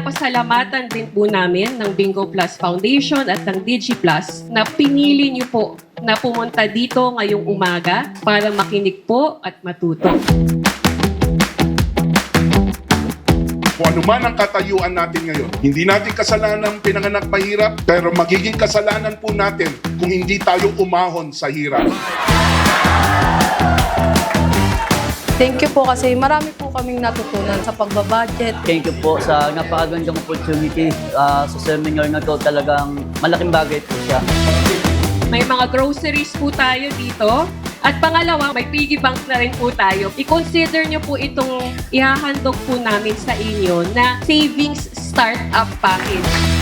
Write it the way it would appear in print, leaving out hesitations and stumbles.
pinapasalamatan din po namin ng Bengco Plus Foundation at ng Digi Plus na pinili niyo po na pumunta dito ngayong umaga para makinig po at matuto. Kung ano man ang katayuan natin ngayon, hindi natin kasalanan pinanganak mahirap, pero magiging kasalanan po natin kung hindi tayo umahon sa hirap. Thank you po kasi marami po kaming natutunan sa pagbabudget. Thank you po sa napakagandang opportunity sa seminar na to. Talagang malaking bagay po siya. May mga groceries po tayo dito. At pangalawa, may piggy bank na rin po tayo. I-consider nyo po itong ihahandog po namin sa inyo na savings startup package.